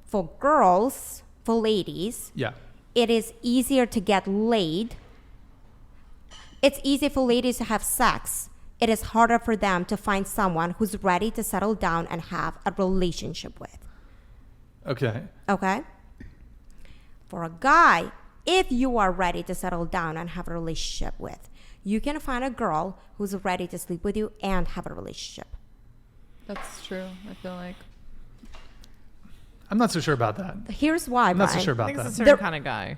For girls, for ladies, Yeah. it is easier to get laid. It's easy for ladies to have sex. It is harder for them to find someone who's ready to settle down and have a relationship with. Okay. Okay? For a guy, if you are ready to settle down and have a relationship with, you can find a girl who's ready to sleep with you and have a relationship. That's true. I feel like. I'm not so sure about that. Here's why, I'm not so Brian. sure I about think it's a that. certain There- kind of guy.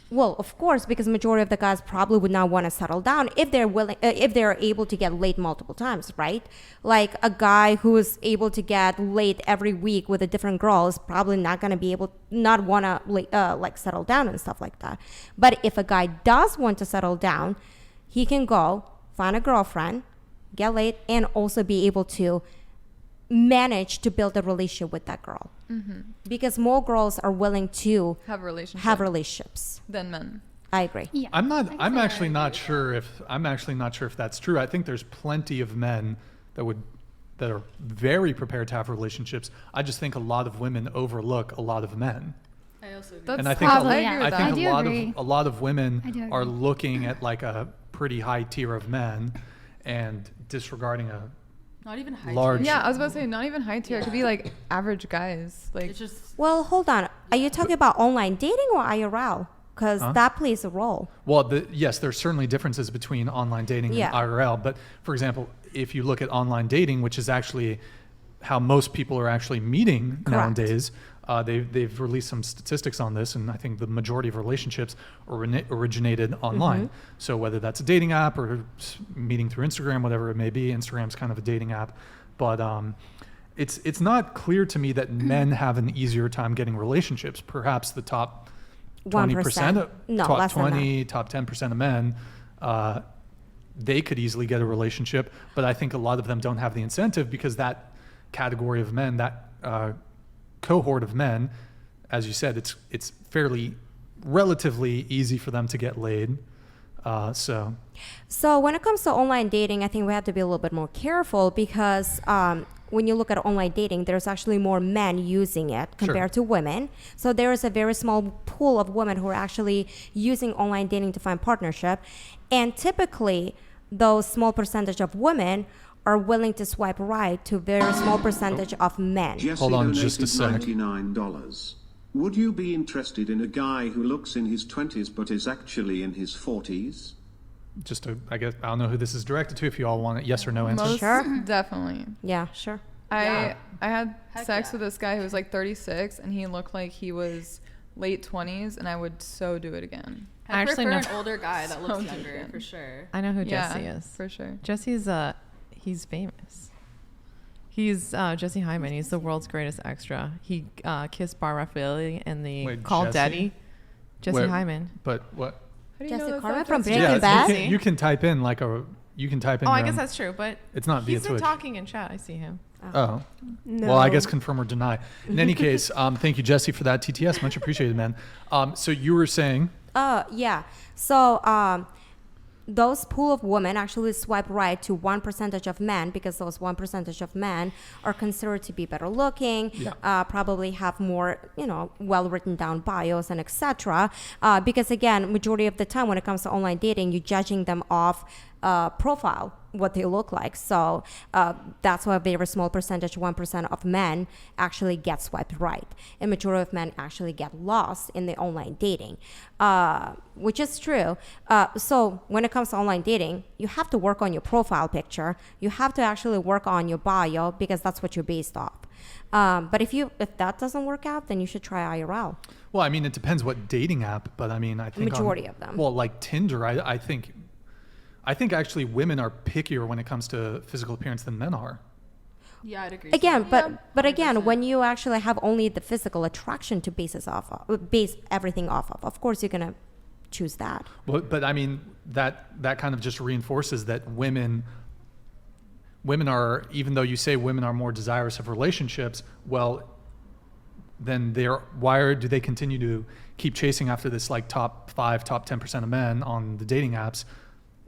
Well, of course, because majority of the guys probably would not want to settle down if they're willing, if they're able to get laid multiple times, right? Like a guy who is able to get laid every week with a different girl is probably not going to be able, not want to like settle down and stuff like that. But if a guy does want to settle down, he can go find a girlfriend, get laid, and also be able to manage to build a relationship with that girl. Because more girls are willing to Have a relationship. have relationships. Than men. I agree. Yeah. I'm I not. guess I'm I actually agree not with sure if. I'm actually not sure if that's true. I think there's plenty of men that are very prepared to have relationships. I just think a lot of women overlook a lot of men. I also agree. That's And I think Probably, I yeah. agree I with think that. I do agree. a lot of women I do are agree. looking at like a pretty high tier of men and disregarding a Not even high large. tier. Yeah, I was about to say not even high tier. It could be like average guys. Like It's just Well, hold on. Are you talking about online dating or IRL? Because Huh? that plays a role. Well, yes, there's certainly differences between online dating Yeah. and IRL. But for example, if you look at online dating, which is actually how most people are actually meeting Correct. nowadays, they've released some statistics on this, and I think the majority of relationships originated online. So whether that's a dating app or meeting through Instagram, whatever it may be, Instagram's kind of a dating app. But it's not clear to me that men have an easier time getting relationships. Perhaps the top 20%, 1%. No, top less than 20, top 10% of men, they could easily get a relationship. But I think a lot of them don't have the incentive because that category of men, that cohort of men, as you said, it's fairly relatively easy for them to get laid. So when it comes to online dating, I think we have to be a little bit more careful because when you look at online dating, there's actually more men using it compared to women. So there is a very small pool of women who are actually using online dating to find partnership. And typically, those small percentage of women are willing to swipe right to a very small percentage of men. Jesse Hold on donated just a sec. $99. Would you be interested in a guy who looks in his 20s but is actually in his 40s? just to, I guess, I don't know who this is directed to. If you all want a yes or no answer. most Sure. definitely. Yeah, sure. I had Heck sex yeah. with this guy who was like 36 and he looked like he was late 20s and I would so do it again. I Actually, prefer no. an older guy that looks So younger different. for sure. I know who Yeah, Jesse is. for sure. Jesse's he's famous. He's Jesse Hyman. He's the world's greatest extra. He kissed Bar Raffaele in the Wait, Call Jesse? Daddy. Jesse Wait, Hyman. But what? How do you know Jesse that's Carter not from Jesse? Breaking Bad? You can type in like a. You can type in. Oh, I your guess own- that's true, but It's not via he's been Twitch. talking in chat. I see him. Oh. No. Well, I guess confirm or deny. In any case, thank you, Jesse, for that TTS. Much appreciated, man. So you were saying, Yeah. So those pool of women actually swipe right to 1% of men because those 1% of men are considered to be better looking, Yeah. probably have more, well written down bios and etc. Because again, majority of the time when it comes to online dating, you're judging them off profile, what they look like. So that's why a very small percentage, 1% of men actually get swiped right. And majority of men actually get lost in the online dating, which is true. So when it comes to online dating, you have to work on your profile picture. You have to actually work on your bio because that's what you're based off. But if that doesn't work out, then you should try IRL. well, I mean, it depends what dating app, but I mean, I think Majority of them. Well, like Tinder, I think actually women are pickier when it comes to physical appearance than men are. Yeah, I'd agree. Again, so. but again, 100%. when you actually have only the physical attraction to base everything off of course you're gonna choose that. Well, but I mean, that kind of just reinforces that women are, even though you say women are more desirous of relationships, well, then why do they continue to keep chasing after this like top 5, top 10% of men on the dating apps?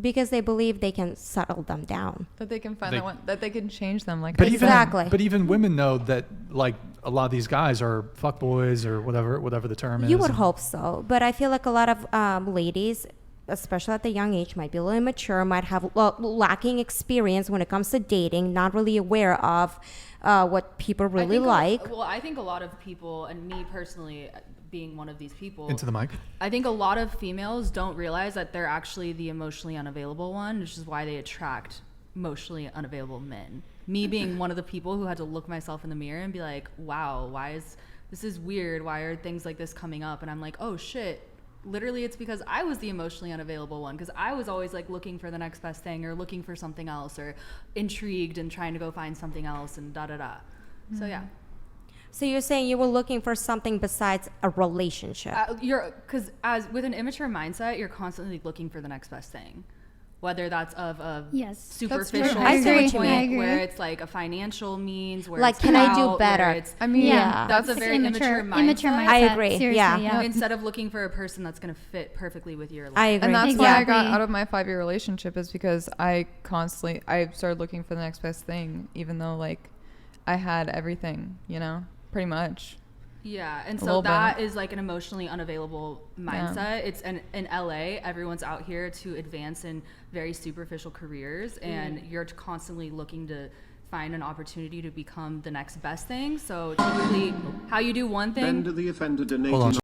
Because they believe they can settle them down. That they can find They- that one, that they can change them. Like But I even, said. Exactly. but even women know that, like, a lot of these guys are fuckboys or whatever the term is. You would and- hope so, but I feel like a lot of ladies, especially at the young age, might be a little immature, might have lacking experience when it comes to dating, not really aware of what people really like. I think a lot of people, and me personally being one of these people, Into the mic. I think a lot of females don't realize that they're actually the emotionally unavailable one, which is why they attract emotionally unavailable men. Me being one of the people who had to look myself in the mirror and be like, wow, this is weird. Why are things like this coming up? And I'm like, oh shit. Literally, it's because I was the emotionally unavailable one, because I was always like looking for the next best thing or looking for something else or intrigued and trying to go find something else and da-da-da. So yeah. So you're saying you were looking for something besides a relationship. Because as with an immature mindset, you're constantly looking for the next best thing, whether that's of a Yes. superficial I see what you point, mean. I agree. where it's like a financial means, where Like, it's can I do clout, where better? it's- I mean, Yeah. that's a It's very immature mindset. Immature mindset. I agree. Seriously, Yeah. yeah. Instead of looking for a person that's going to fit perfectly with your life. I agree. And that's why I got Exactly. out of my 5-year relationship, is because I started looking for the next best thing, even though like I had everything, pretty much. Yeah, and A so little that bit. is like an emotionally unavailable mindset. It's in LA, everyone's out here to advance in very superficial careers, and you're constantly looking to find an opportunity to become the next best thing. So typically, how you do one thing Bender the offender donated Hold on.